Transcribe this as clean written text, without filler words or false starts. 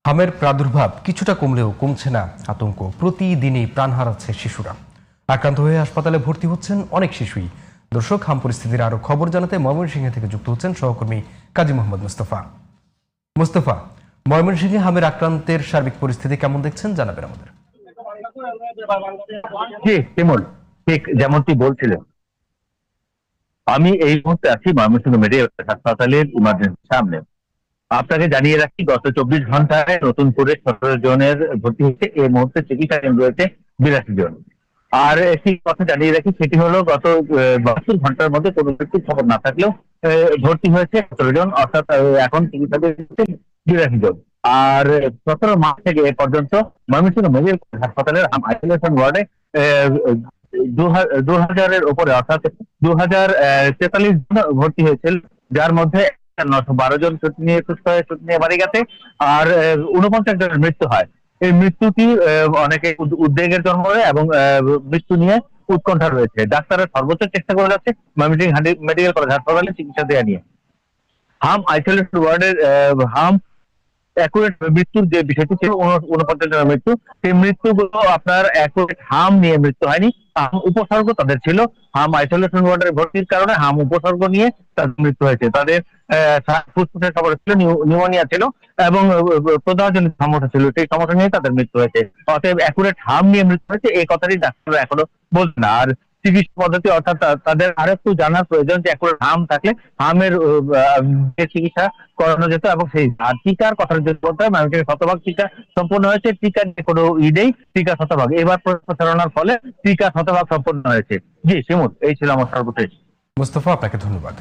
হামের প্রাদুর্ভাব কিছুটা কমলেও কমছে না আতঙ্ক। প্রতিদিনই প্রাণ হারাচ্ছে শিশুরা। আক্রান্ত হয়ে হাসপাতালে ভর্তি হচ্ছেন অনেক শিশুই। দর্শক, হাম পরিস্থিতির আরো খবর জানাতে ময়মনসিংহ থেকে যুক্ত হচ্ছেন সহকর্মী কাজী মোহাম্মদ মুস্তফা। ময়মনসিংহে হামের আক্রান্তের সার্বিক পরিস্থিতি কেমন দেখছেন জানাবেন আমাদের। জি শিমুল, ঠিক যেমনটি বলছিলেন, আমি এই মুহূর্তে আছি ময়মনসিংহ মেডিকেল হাসপাতালের ইমার্জেন্সি সামনে। আপনাকে জানিয়ে রাখি, গত 24 ঘন্টায় নতুন করে 17 জনের ভর্তি হয়েছে। এই মুহূর্তে চিকিৎসাধীন রয়েছে 82 জন। আর একটি কথা জানিয়ে রাখি, সেটি হলো গত 72 ঘন্টার মধ্যে কোনো ব্যক্তির খবর না থাকলেও ভর্তি হয়েছে 17 জন, অর্থাৎ এখন চিকিৎসাধীন রয়েছে 82 জন। আর 17 মাস থেকে এ পর্যন্ত ময়মনসিংহ মেডিকেল হাসপাতালের আইসোলেশন ওয়ার্ডে 2000-এর উপরে, অর্থাৎ 2043 জন ভর্তি হয়েছিল, যার মধ্যে 912 জন ছুটি নিয়ে সুস্থ হয়ে ছুটি নিয়ে বাড়ি গেছে। আর 49 জনের মৃত্যু হয়। এই মৃত্যুটি অনেকে উদ্বেগের জন্ম দেয় এবং মৃত্যু নিয়ে উৎকণ্ঠা রয়েছে। ডাক্তাররা সর্বোচ্চ চেষ্টা করে যাচ্ছে ময়মনসিংহ মেডিকেল কলেজ হাসপাতালে চিকিৎসা দেওয়া নিয়ে। হাম আইসোলেশন ওয়ার্ডের হাম অ্যাকুরেট মৃত্যুর যে বিষয়টি ছিল, 49 জনের মৃত্যু, সেই মৃত্যুগুলো আপনার অ্যাকুরেট হাম নিয়ে মৃত্যু হয়নি, হাম উপসর্গ তাদের ছিল। হাম আইসোলেশন ওয়ার্ডের ভর্তির কারণে হাম উপসর্গ নিয়ে তাদের মৃত্যু হয়েছে। তাদের ফুসফুসের সমস্যা ছিল, নিউমোনিয়া ছিল এবং প্রদাহজনিত সমস্যা ছিল, সেই সমস্যা নিয়ে তাদের মৃত্যু হয়েছে। অতএব অ্যাকুরেট হাম নিয়ে মৃত্যু হয়েছে, এই কথাটি ডাক্তাররা এখনো বলছে না। আর চিকিৎসা পদ্ধতি, অর্থাৎ তাদের আরেকটু জানার প্রয়োজন যে অ্যাকুরেট হাম থাকলে হামের যে চিকিৎসা করানো যেত এবং সেই টিকার কথা যদি বলতে হয়, মানুষের শতভাগ টিকা সম্পূর্ণ হয়েছে। টিকার যে কোনো নেই, টিকা শতভাগ। এবার প্রচারণার ফলে টিকা শতভাগ সম্পন্ন হয়েছে। জি শিমুল, এই ছিল আমার সর্বশেষ। মুস্তফা, আপনাকে ধন্যবাদ।